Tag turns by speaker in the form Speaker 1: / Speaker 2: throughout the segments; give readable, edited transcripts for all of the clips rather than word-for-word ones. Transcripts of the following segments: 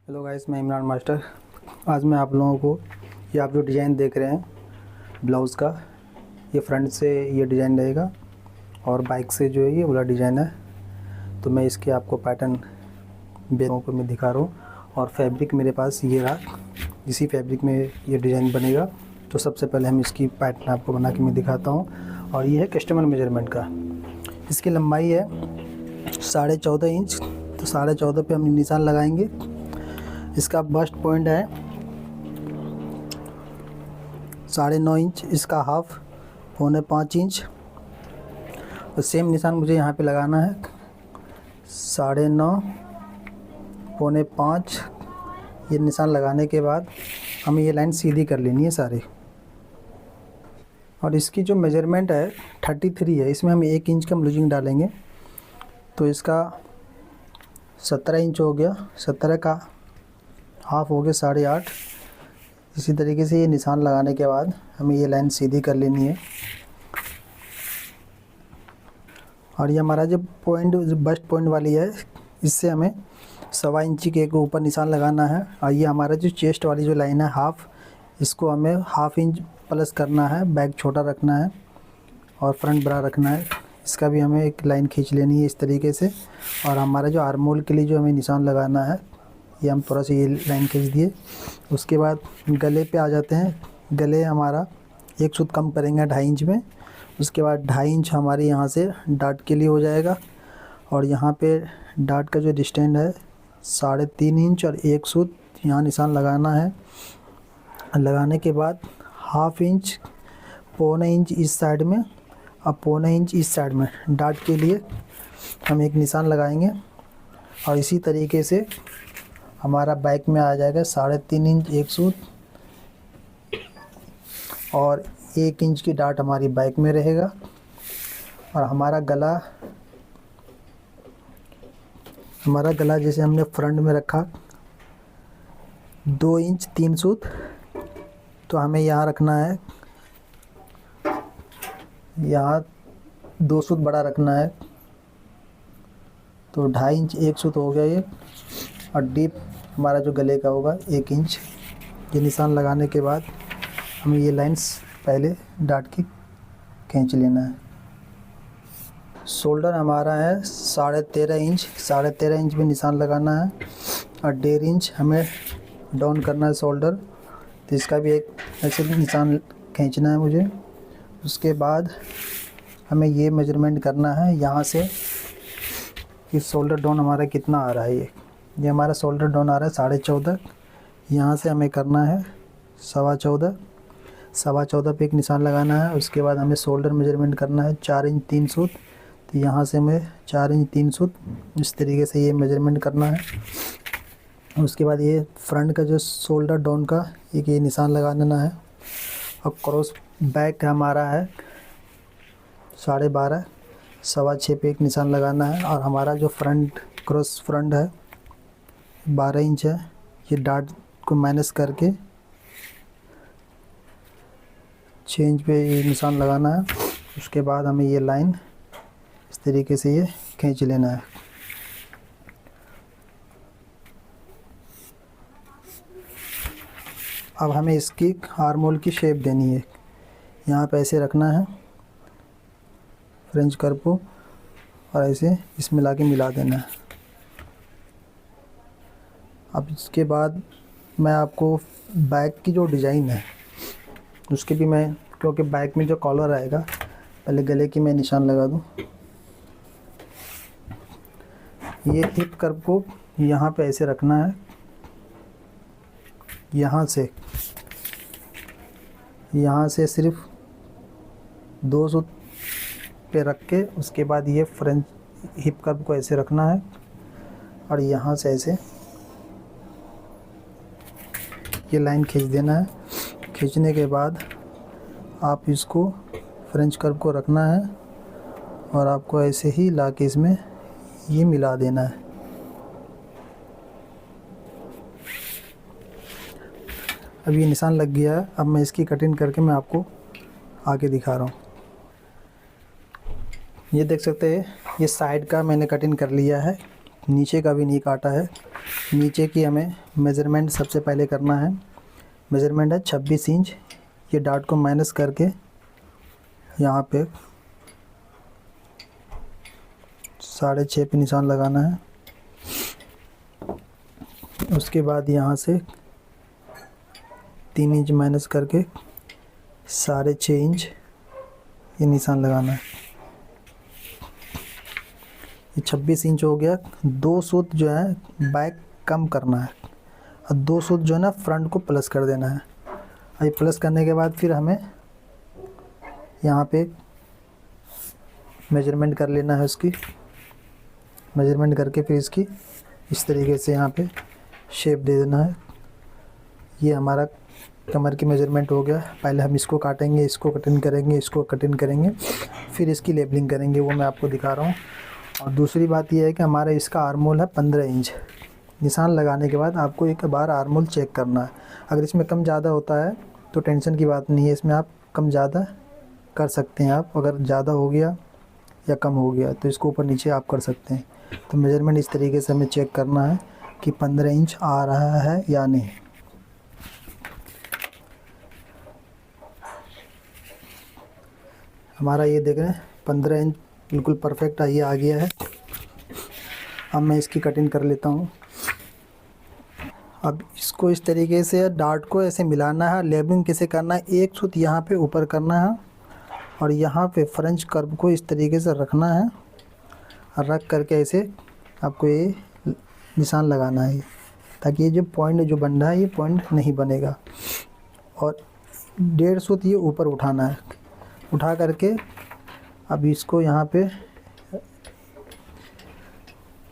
Speaker 1: Hello guys, मैं Imran master. आज मैं आप लोगों को ये आप जो डिज़ाइन देख रहे हैं ब्लाउज़ का, ये फ्रंट से ये डिज़ाइन रहेगा और बाइक से जो है ये वाला डिज़ाइन है। तो मैं इसके आपको पैटर्न बेरों को मैं दिखा रहा हूँ और फैब्रिक मेरे पास ये रहा। इसी फैब्रिक में ये डिज़ाइन बनेगा। तो सबसे पहले हम इसकी पैटर्न आपको बना के मैं दिखाता हूँ। और ये है कस्टमर मेजरमेंट का। इसकी लंबाई है 14.5 इंच। तो 14.5 पे हम निशान लगाएंगे। इसका बस्ट पॉइंट है 9.5 इंच, इसका हाफ 4.25 इंच। तो सेम निशान मुझे यहाँ पे लगाना है 9.5, 4.25। ये निशान लगाने के बाद हमें ये लाइन सीधी कर लेनी है सारे। और इसकी जो मेजरमेंट है 33 है। इसमें हम 1 इंच का लूजिंग डालेंगे। तो इसका 17 इंच हो गया। 17 का हाफ हो गया 8.5। इसी तरीके से ये निशान लगाने के बाद हमें ये लाइन सीधी कर लेनी है। और ये हमारा जो पॉइंट बस्ट पॉइंट वाली है, इससे हमें 1.25 इंची के ऊपर निशान लगाना है। और ये हमारा जो चेस्ट वाली जो लाइन है हाफ, इसको हमें हाफ इंच प्लस करना है। बैक छोटा रखना है और फ्रंट बड़ा रखना है। इसका भी हमें एक लाइन खींच लेनी है इस तरीके से। और हमारा जो आर्म होल के लिए जो हमें निशान लगाना है, ये हम थोड़ा सा ये लाइन खींच दिए। उसके बाद गले पे आ जाते हैं। गले हमारा 1 सूत कम करेंगे 2.5 इंच में। उसके बाद 2.5 इंच हमारे यहाँ से डाट के लिए हो जाएगा। और यहाँ पे डाट का जो डिस्टेंस है 3.5 इंच और 1 सूत यहाँ निशान लगाना है। लगाने के बाद हाफ इंच, 1.25 इंच इस साइड में और 1.25 इंच इस साइड में डाट के लिए हम एक निशान लगाएंगे। और इसी तरीके से हमारा बैक में आ जाएगा 3.5 इंच 1 सूत और 1 इंच की डाट हमारी बैक में रहेगा। और हमारा गला जैसे हमने फ्रंट में रखा 2 इंच 3 सूत, तो हमें यहाँ रखना है, यहाँ 2 सूत बड़ा रखना है। तो 2.5 इंच 1 सूत हो गया ये। और डीप हमारा जो गले का होगा 1 इंच। ये निशान लगाने के बाद हमें ये लाइंस पहले डाट की खींच लेना है। शोल्डर हमारा है 13.5 इंच। 13.5 इंच में निशान लगाना है और 1.5 इंच हमें डाउन करना है शोल्डर। तो इसका भी एक ऐसे निशान खींचना है मुझे। उसके बाद हमें ये मेजरमेंट करना है यहाँ से कि शोल्डर डाउन हमारा कितना आ रहा है। ये हमारा शोल्डर डाउन आ रहा है 14.5। यहाँ से हमें करना है 14.25। 14.25 पे एक निशान लगाना है। उसके बाद हमें शोल्डर मेजरमेंट करना है 4 इंच 3 सूत। तो यहाँ से हमें 4 इंच 3 सूत इस तरीके से ये मेजरमेंट करना है। उसके बाद ये फ्रंट का जो शोल्डर डाउन का एक ये निशान लगा देना है। और क्रॉस बैक हमारा है 12.5। 6.25 पे एक निशान लगाना है। और हमारा जो फ्रंट क्रॉस फ्रंट है 12 इंच है। ये डाट को माइनस करके 6 इंच पे ये निशान लगाना है। उसके बाद हमें ये लाइन इस तरीके से ये खींच लेना है। अब हमें इसकी आर्म होल की शेप देनी है। यहाँ पे ऐसे रखना है फ्रेंच कर्व को और ऐसे इसमें लाके मिला देना है। अब इसके बाद मैं आपको बैक की जो डिज़ाइन है उसके भी मैं, क्योंकि बैक में जो कॉलर आएगा, पहले गले की मैं निशान लगा दूँ। ये हिप कर्व को यहाँ पे ऐसे रखना है। यहाँ से सिर्फ 2 सूत पे रख के उसके बाद ये फ्रेंच हिप कर्व को ऐसे रखना है। और यहाँ से ऐसे ये लाइन खींच देना है। खींचने के बाद आप इसको फ्रेंच कर्व को रखना है और आपको ऐसे ही लाके इसमें ये मिला देना है। अब ये निशान लग गया है। अब मैं इसकी कटिंग करके मैं आपको आगे दिखा रहा हूँ। ये देख सकते हैं, ये साइड का मैंने कटिंग कर लिया है। नीचे का भी नहीं काटा है। नीचे की हमें मेज़रमेंट सबसे पहले करना है। मेज़रमेंट है 26 इंच। ये डाट को माइनस करके यहाँ पे 6.5 पे निशान लगाना है। उसके बाद यहाँ से 3 इंच माइनस करके 6.5 इंच ये निशान लगाना है। ये 26 इंच हो गया। 2 सूत जो है बैक कम करना है और 2 सूत जो है ना फ्रंट को प्लस कर देना है। और ये प्लस करने के बाद फिर हमें यहाँ पे मेजरमेंट कर लेना है उसकी। मेजरमेंट करके फिर इसकी इस तरीके से यहाँ पे शेप दे देना है। ये हमारा कमर की मेजरमेंट हो गया। पहले हम इसको काटेंगे, इसको कटिंग करेंगे, इसको कटिंग करेंगे, फिर इसकी लेबलिंग करेंगे, वो मैं आपको दिखा रहा हूँ। और दूसरी बात ये है कि हमारा इसका आर्मोल है 15 इंच। निशान लगाने के बाद आपको एक बार आर्मोल चेक करना है। अगर इसमें कम ज़्यादा होता है तो टेंशन की बात नहीं है, इसमें आप कम ज़्यादा कर सकते हैं। आप अगर ज़्यादा हो गया या कम हो गया तो इसको ऊपर नीचे आप कर सकते हैं। तो मेजरमेंट इस तरीके से हमें चेक करना है कि 15 इंच आ रहा है या नहीं। हमारा ये देख रहे हैं 15 इंच बिल्कुल परफेक्ट ये आ गया है। अब मैं इसकी कटिंग कर लेता हूँ। अब इसको इस तरीके से डार्ट को ऐसे मिलाना है। लेबलिंग कैसे करना है, एक सूत यहाँ पे ऊपर करना है और यहाँ पे फ्रेंच कर्व को इस तरीके से रखना है और रख करके ऐसे आपको ये निशान लगाना है ताकि ये जो पॉइंट जो बन रहा है ये पॉइंट नहीं बनेगा। और 1.5 सूत ये ऊपर उठाना है। उठा करके अब इसको यहाँ पे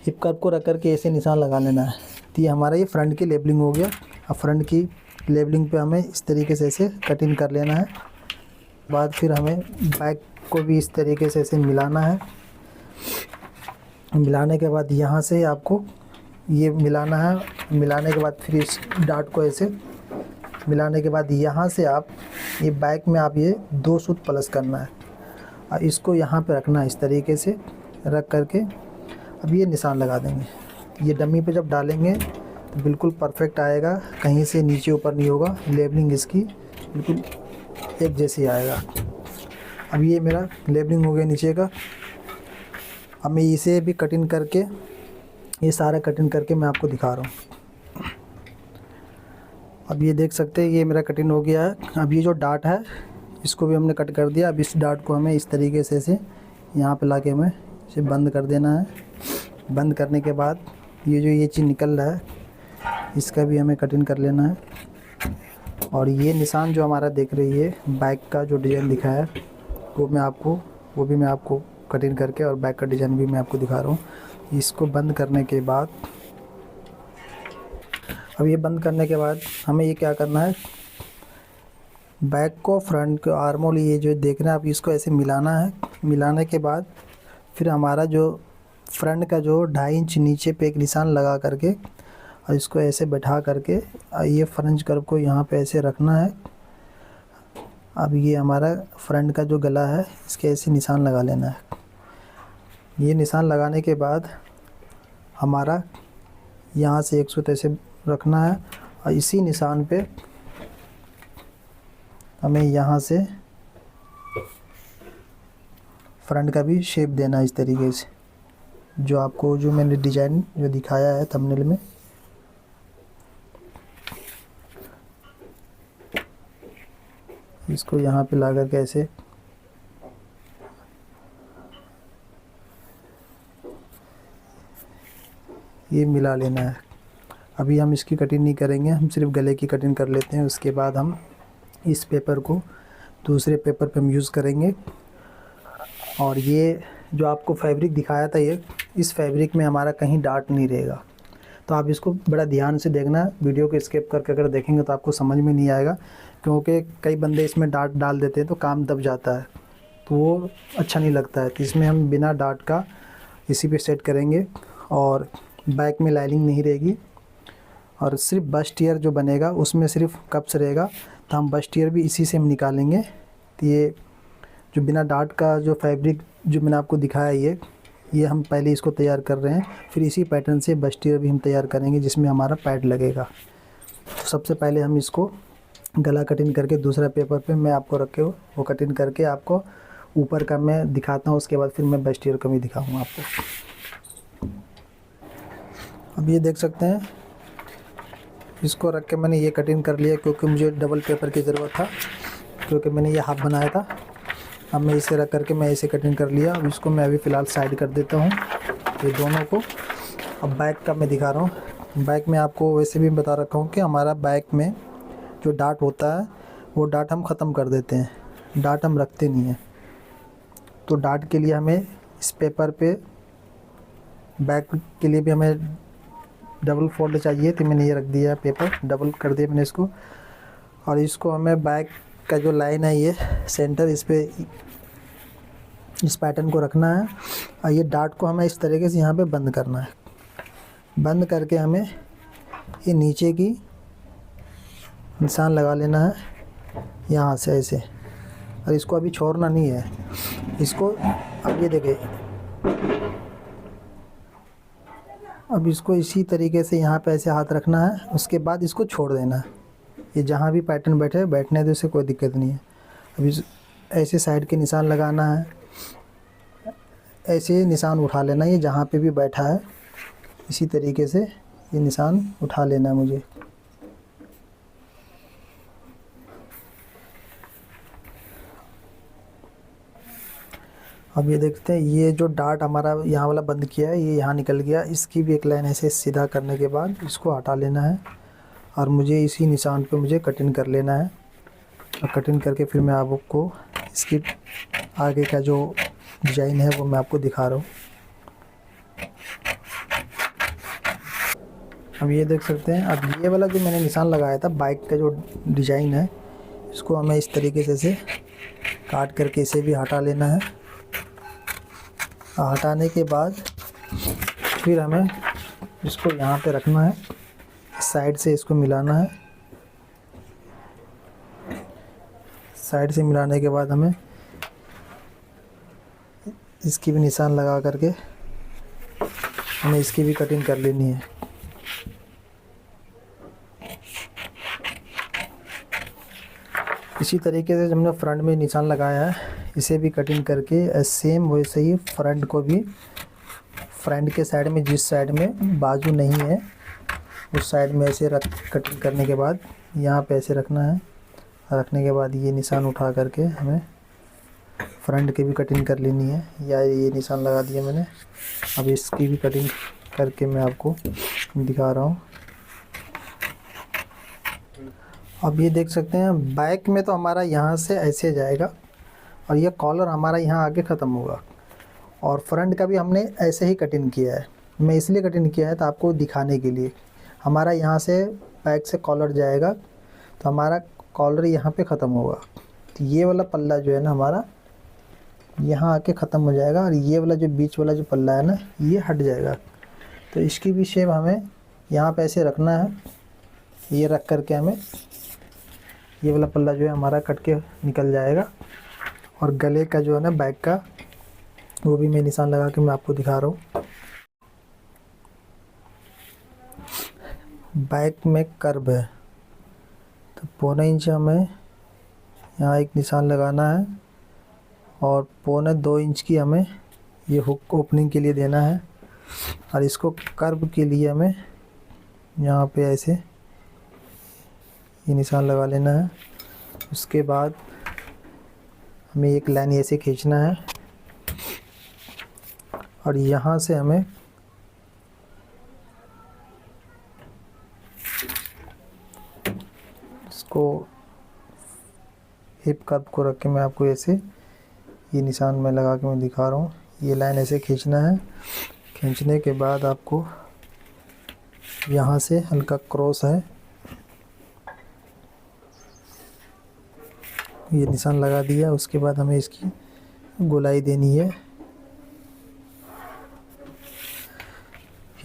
Speaker 1: हिप कर्व को रख करके ऐसे निशान लगा लेना है। तो ये हमारा ये फ्रंट की लेबलिंग हो गया। अब फ्रंट की लेबलिंग पे हमें इस तरीके से ऐसे कटिंग कर लेना है। बाद फिर हमें बैक को भी इस तरीके से ऐसे मिलाना है। मिलाने के बाद यहाँ से आपको ये मिलाना है। मिलाने के बाद फिर इस डाट को ऐसे मिलाने के बाद यहाँ से आप ये बैक में आप ये 2 सूत प्लस करना है और इसको यहाँ पे रखना है इस तरीके से रख करके अब ये निशान लगा देंगे। ये डमी पे जब डालेंगे तो बिल्कुल परफेक्ट आएगा, कहीं से नीचे ऊपर नहीं होगा। लेबलिंग इसकी बिल्कुल एक जैसी आएगा। अब ये मेरा लेबलिंग हो गया नीचे का। अब मैं इसे भी कटिंग करके ये सारा कटिंग करके मैं आपको दिखा रहा हूँ। अब ये देख सकते हैं ये मेरा कटिंग हो गया है। अब ये जो डाट है इसको भी हमने कट कर दिया। अब इस डाट को हमें इस तरीके से यहाँ पे लाके हमें इसे बंद कर देना है। बंद करने के बाद ये चीज़ निकल रहा है इसका भी हमें कटिंग कर लेना है। और ये निशान जो हमारा देख रही है बैक का जो डिज़ाइन दिखाया है वो भी मैं आपको कटिंग करके और बैक का डिज़ाइन भी मैं आपको दिखा रहा हूँ। इसको बंद करने के बाद अब ये बंद करने के बाद हमें ये क्या करना है, बैक को फ्रंट को आर्मोल ये जो देख रहे हैं आप इसको ऐसे मिलाना है। मिलाने के बाद फिर हमारा जो फ्रंट का जो 2.5 इंच नीचे पे एक निशान लगा करके और इसको ऐसे बैठा करके ये फ्रेंच कर्व को यहाँ पे ऐसे रखना है। अब ये हमारा फ्रंट का जो गला है इसके ऐसे निशान लगा लेना है। ये निशान लगाने के बाद हमारा यहाँ से एक सूत ऐसे रखना है और इसी निशान पे हमें यहाँ से फ्रंट का भी शेप देना है इस तरीके से जो मैंने डिज़ाइन जो दिखाया है थंबनेल में। इसको यहाँ पे ला करके ऐसे ये मिला लेना है। अभी हम इसकी कटिंग नहीं करेंगे, हम सिर्फ गले की कटिंग कर लेते हैं। उसके बाद हम इस पेपर को दूसरे पेपर पे हम यूज़ करेंगे। और ये जो आपको फैब्रिक दिखाया था ये इस फैब्रिक में हमारा कहीं डार्ट नहीं रहेगा। तो आप इसको बड़ा ध्यान से देखना, वीडियो को स्किप करके अगर देखेंगे तो आपको समझ में नहीं आएगा, क्योंकि कई बंदे इसमें डार्ट डाल देते हैं तो काम दब जाता है, तो वो अच्छा नहीं लगता है। तो इसमें हम बिना डार्ट का इसी पे सेट करेंगे और बैक में लाइनिंग नहीं रहेगी और सिर्फ बस्ट ईयर जो बनेगा उसमें सिर्फ कप्स रहेगा। तो हम बस्ट ईयर भी इसी से हम निकालेंगे। तो ये जो बिना डार्ट का जो फैब्रिक जो मैंने आपको दिखाया ये हम पहले इसको तैयार कर रहे हैं, फिर इसी पैटर्न से बस्टियर भी हम तैयार करेंगे जिसमें हमारा पैड लगेगा। तो सबसे पहले हम इसको गला कटिंग करके दूसरा पेपर पे मैं आपको रखे हो वो कटिंग करके आपको ऊपर का मैं दिखाता हूँ, उसके बाद फिर मैं बस्टियर का भी दिखाऊंगा आपको। अब ये देख सकते हैं, इसको रख के मैंने ये कटिंग कर लिया क्योंकि मुझे डबल पेपर की ज़रूरत था, क्योंकि मैंने ये हाफ बनाया था। अब मैं इसे रख करके मैं इसे कटिंग कर लिया। अब इसको मैं अभी फ़िलहाल साइड कर देता हूँ ये दोनों को। अब बैक का मैं दिखा रहा हूँ। बैक में आपको वैसे भी बता रखा हूँ कि हमारा बैक में जो डाट होता है वो डाट हम ख़त्म कर देते हैं, डाट हम रखते नहीं हैं। तो डाट के लिए हमें इस पेपर पे बैक के लिए भी हमें डबल फोल्ड चाहिए, तो मैंने ये रख दिया पेपर, डबल कर दिया मैंने इसको। और इसको हमें बैक का जो लाइन है ये सेंटर, इस पे इस पैटर्न को रखना है और ये डाट को हमें इस तरीके से यहाँ पे बंद करना है। बंद करके हमें ये नीचे की निशान लगा लेना है यहाँ से ऐसे, और इसको अभी छोड़ना नहीं है इसको। अब ये देखें, अब इसको इसी तरीके से यहाँ पे ऐसे हाथ रखना है, उसके बाद इसको छोड़ देना है। ये जहाँ भी पैटर्न बैठने दो, इससे कोई दिक्कत नहीं है। अब इस ऐसे साइड के निशान लगाना है, ऐसे निशान उठा लेना है, ये जहाँ पे भी बैठा है इसी तरीके से ये निशान उठा लेना है मुझे। अब ये देखते हैं, ये जो डाट हमारा यहाँ वाला बंद किया है ये यहाँ निकल गया। इसकी भी एक लाइन ऐसे सीधा करने के बाद इसको हटा लेना है और मुझे इसी निशान पे मुझे कटिंग कर लेना है। और कटिंग करके फिर मैं आपको इसकी आगे का जो डिज़ाइन है वो मैं आपको दिखा रहा हूँ। अब ये देख सकते हैं, अब ये वाला जो मैंने निशान लगाया था बाइक का जो डिज़ाइन है, इसको हमें इस तरीके से काट करके इसे भी हटा लेना है। हटाने के बाद फिर हमें इसको यहाँ पे रखना है, साइड से इसको मिलाना है। साइड से मिलाने के बाद हमें इसकी भी निशान लगा करके हमें इसकी भी कटिंग कर लेनी है। इसी तरीके से हमने फ्रंट में निशान लगाया है, इसे भी कटिंग करके सेम वैसे ही फ्रंट को भी, फ्रंट के साइड में जिस साइड में बाजू नहीं है उस साइड में ऐसे कटिंग करने के बाद यहाँ पे ऐसे रखना है। रखने के बाद ये निशान उठा करके हमें फ्रंट की भी कटिंग कर लेनी है। या ये निशान लगा दिया मैंने, अब इसकी भी कटिंग करके मैं आपको दिखा रहा हूँ। अब ये देख सकते हैं, बैक में तो हमारा यहाँ से ऐसे जाएगा और ये कॉलर हमारा यहाँ आके ख़त्म होगा। और फ्रंट का भी हमने ऐसे ही कटिंग किया है। मैं इसलिए कटिंग किया है तो आपको दिखाने के लिए। हमारा यहाँ से बैक से कॉलर जाएगा तो हमारा कॉलर यहाँ पे ख़त्म होगा। तो ये वाला पल्ला जो है ना हमारा यहाँ आके ख़त्म हो जाएगा, और ये वाला जो बीच वाला जो पल्ला है ना ये हट जाएगा। तो इसकी भी शेप हमें यहाँ पे ऐसे रखना है। ये रख करके हमें ये वाला पल्ला जो है हमारा कट के निकल जाएगा। और गले का जो है ना बैक का, वो भी मैं निशान लगा के मैं आपको दिखा रहा हूँ। बैक में कर्व है तो 1.25 इंच हमें यहाँ एक निशान लगाना है, और 1.25 इंच की हमें ये हुक ओपनिंग के लिए देना है। और इसको कर्व के लिए हमें यहाँ पे ऐसे ये निशान लगा लेना है। उसके बाद हमें एक लाइन ऐसे खींचना है, और यहाँ से हमें इसको हिप कर्व को रख के मैं आपको ऐसे ये निशान में लगा के मैं दिखा रहा हूँ। ये लाइन ऐसे खींचना है। खींचने के बाद आपको यहाँ से हल्का क्रॉस है, ये निशान लगा दिया। उसके बाद हमें इसकी गोलाई देनी है।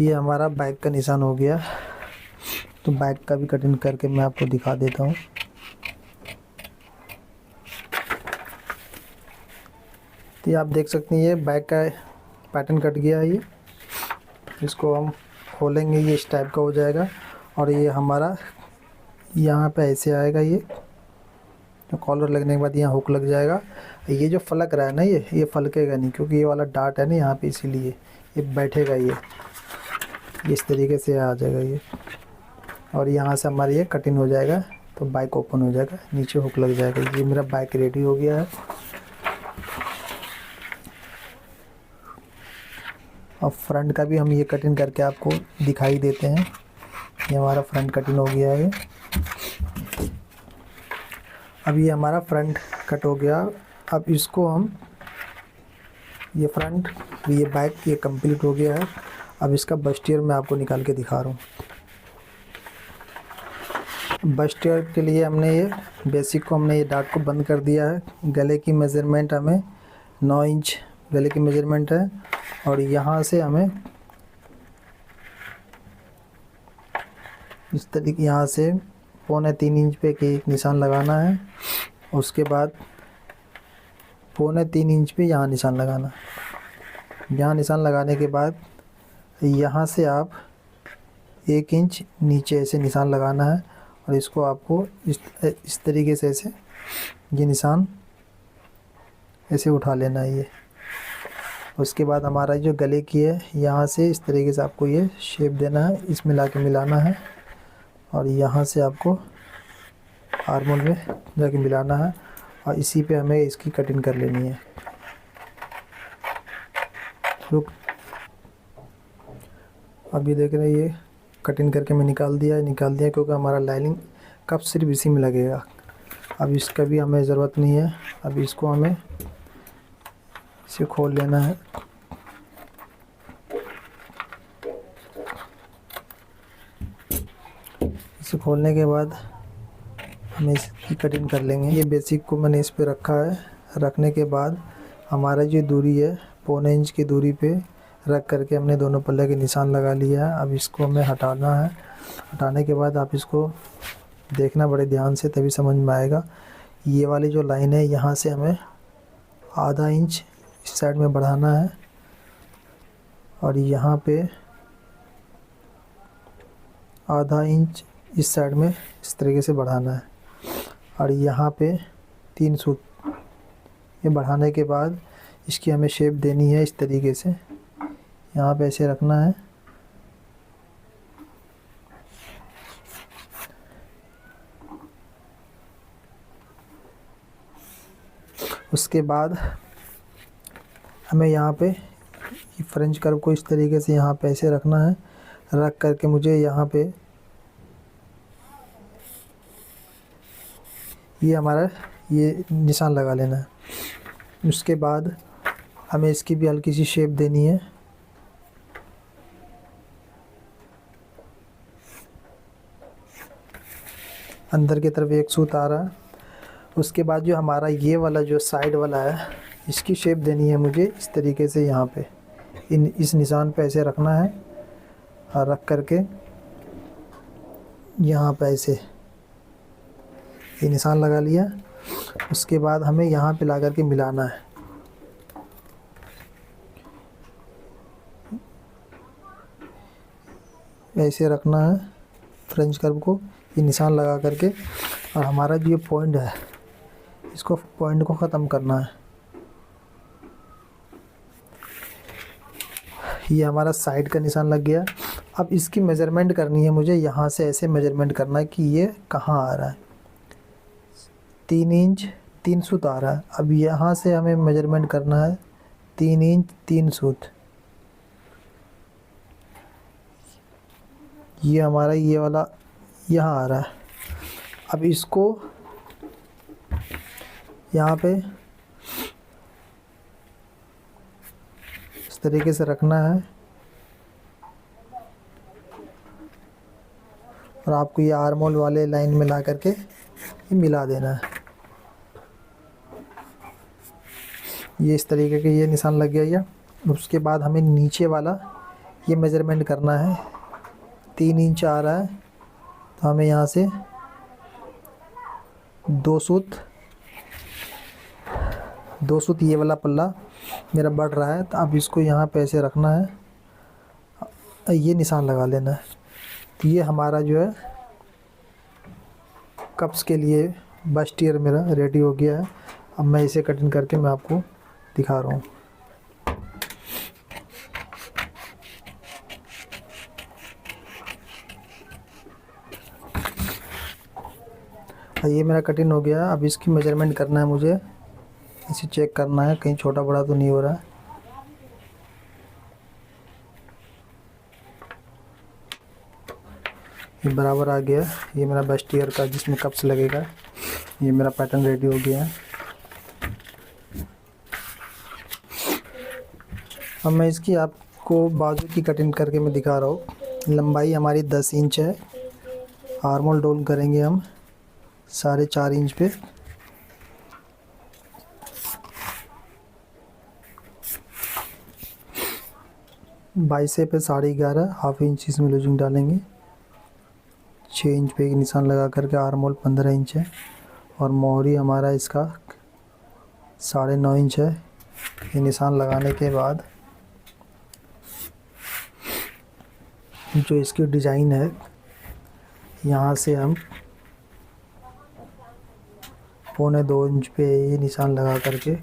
Speaker 1: ये हमारा बैक का निशान हो गया। तो बैक का भी कटिंग करके मैं आपको दिखा देता हूँ। तो ये आप देख सकते हैं, ये बैक का पैटर्न कट गया है ये। इसको हम खोलेंगे, ये इस टाइप का हो जाएगा और ये हमारा यहाँ पे ऐसे आएगा। ये तो कॉलर लगने के बाद यहाँ हुक लग जाएगा। ये जो फलक रहा है ना, ये फलकेगा नहीं क्योंकि ये वाला डार्ट है ना यहाँ पे, इसीलिए ये बैठेगा। ये इस तरीके से आ जाएगा ये, और यहाँ से हमारा ये कटिंग हो जाएगा तो बाइक ओपन हो जाएगा, नीचे हुक लग जाएगा। ये मेरा बाइक रेडी हो गया है। अब फ्रंट का भी हम ये कटिंग करके आपको दिखाई देते हैं। ये हमारा फ्रंट कटिंग हो गया है। अब ये हमारा फ्रंट कट हो गया। अब इसको हम ये फ्रंट, ये बैक, ये कंप्लीट हो गया है। अब इसका बस्टियर मैं आपको निकाल के दिखा रहा हूँ। बस्टियर के लिए हमने ये बेसिक को, हमने ये डार्ट को बंद कर दिया है। गले की मेज़रमेंट हमें 9 इंच गले की मेज़रमेंट है, और यहाँ से हमें इस तरीके, यहाँ से 2.25 इंच पे एक निशान लगाना है। उसके बाद 2.25 इंच पे यहाँ निशान लगाना। यहाँ निशान लगाने के बाद यहाँ से आप 1 इंच नीचे ऐसे निशान लगाना है, और इसको आपको इस तरीके से ऐसे ये निशान ऐसे उठा लेना है ये। उसके बाद हमारा जो गले की है, यहाँ से इस तरीके से आपको ये शेप देना है, इसमें लाके मिलाना है, और यहाँ से आपको आर्मोल में जाके मिलाना है, और इसी पे हमें इसकी कटिंग कर लेनी है। रुक, अभी देख रहे हैं ये कटिंग करके मैं निकाल दिया क्योंकि हमारा लाइनिंग कप सिर्फ इसी में लगेगा। अब इसका भी हमें ज़रूरत नहीं है। अब इसको हमें इसे खोल लेना है। इसे खोलने के बाद हमें इसकी कटिंग कर लेंगे। ये बेसिक को मैंने इस पे रखा है। रखने के बाद हमारा जो दूरी है 1.25 इंच की दूरी पे रख करके हमने दोनों पल्ले के निशान लगा लिया है। अब इसको हमें हटाना है। हटाने के बाद आप इसको देखना बड़े ध्यान से, तभी समझ में आएगा। ये वाली जो लाइन है, यहाँ से हमें आधा इंच इस साइड में बढ़ाना है, और यहाँ पे आधा इंच इस साइड में इस तरीके से बढ़ाना है, और यहाँ पे 3 सूत। ये बढ़ाने के बाद इसकी हमें शेप देनी है इस तरीके से। यहाँ पे ऐसे रखना है, उसके बाद हमें यहाँ पे फ्रेंच कर्व को इस तरीके से यहाँ पे ऐसे रखना है। रख करके मुझे यहाँ पे ये हमारा ये निशान लगा लेना है। उसके बाद हमें इसकी भी हल्की सी शेप देनी है। अंदर की तरफ एक सूत आ रहा है। उसके बाद जो हमारा ये वाला जो साइड वाला है, इसकी शेप देनी है मुझे इस तरीके से। यहाँ पे इस निशान पे ऐसे रखना है, और रख करके यहाँ पे ऐसे ये निशान लगा लिया। उसके बाद हमें यहाँ पे ला करके मिलाना है। ऐसे रखना है फ्रेंच कर्व को, ये निशान लगा करके, और हमारा जो ये पॉइंट है, इसको पॉइंट को ख़त्म करना है। ये हमारा साइड का निशान लग गया। अब इसकी मेज़रमेंट करनी है मुझे। यहाँ से ऐसे मेज़रमेंट करना है कि ये कहाँ आ रहा है। 3 इंच 3 सूत आ रहा है। अब यहाँ से हमें मेज़रमेंट करना है 3 इंच 3 सूत। ये हमारा ये वाला यहाँ आ रहा है। अब इसको यहाँ पे इस तरीके से रखना है, और आपको ये आर्मोल वाले लाइन में ला करके ये मिला देना है। ये इस तरीके के ये निशान लग गया ये। उसके बाद हमें नीचे वाला ये मेज़रमेंट करना है। 3 इंच आ रहा है, तो हमें यहाँ से 2 सूत ये वाला पल्ला मेरा बढ़ रहा है। तो अब इसको यहाँ पे ऐसे रखना है, ये निशान लगा लेना है। तो ये हमारा जो है कप्स के लिए बस्ट ईयर मेरा रेडी हो गया है। अब मैं इसे कटिंग करके मैं आपको दिखा रहा हूँ। ये मेरा कटिंग हो गया। अब इसकी मेजरमेंट करना है मुझे, इसे चेक करना है कहीं छोटा बड़ा तो नहीं हो रहा है। ये बराबर आ गया। ये मेरा बेस्ट ईयर का जिसमें कप्स लगेगा, ये मेरा पैटर्न रेडी हो गया है। अब मैं इसकी आपको बाजू की कटिंग करके मैं दिखा रहा हूँ। लंबाई हमारी 10 इंच है। आर्मोल डोल करेंगे हम 4.5 इंच पे। बाइसे पे 11.5 हाफ इंच इसमें लूजिंग डालेंगे। 6 इंच पे एक निशान लगा करके आर्मोल 15 इंच है और मोहरी हमारा इसका 9.5 इंच है। ये निशान लगाने के बाद जो इसकी डिज़ाइन है, यहाँ से हम 1.25 इंच पे ये निशान लगा करके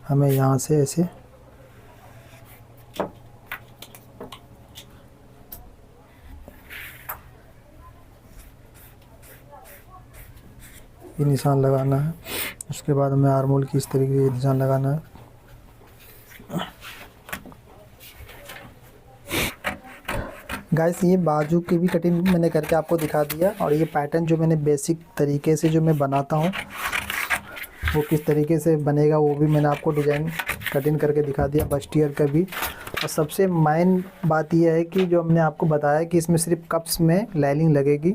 Speaker 1: हमें यहाँ से ऐसे ये निशान लगाना है। उसके बाद हमें आर्मोल की इस तरीके से निशान लगाना है। गाइस ये बाजू की भी कटिंग मैंने करके आपको दिखा दिया, और ये पैटर्न जो मैंने बेसिक तरीके से जो मैं बनाता हूँ वो किस तरीके से बनेगा वो भी मैंने आपको डिज़ाइन कटिंग करके दिखा दिया, बस्ट ईयर का भी। और सबसे मेन बात यह है कि जो हमने आपको बताया कि इसमें सिर्फ कप्स में लाइनिंग लगेगी,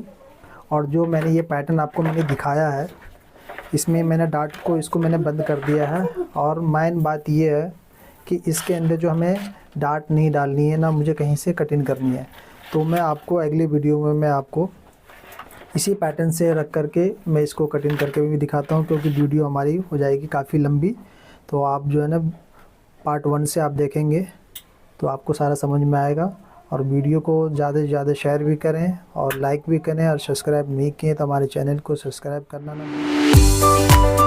Speaker 1: और जो मैंने ये पैटर्न आपको मैंने दिखाया है इसमें मैंने डार्ट को इसको मैंने बंद कर दिया है। और मेन बात ये है कि इसके अंदर जो हमें डार्ट नहीं डालनी है ना मुझे कहीं से कटिंग करनी है। तो मैं आपको अगली वीडियो में मैं आपको इसी पैटर्न से रख करके मैं इसको कटिंग करके भी दिखाता हूँ, क्योंकि वीडियो हमारी हो जाएगी काफ़ी लंबी। तो आप जो है ना पार्ट 1 से आप देखेंगे तो आपको सारा समझ में आएगा। और वीडियो को ज़्यादा से ज़्यादा शेयर भी करें और लाइक भी करें, और सब्सक्राइब नहीं किए तो हमारे चैनल को सब्सक्राइब करना ना भूलें।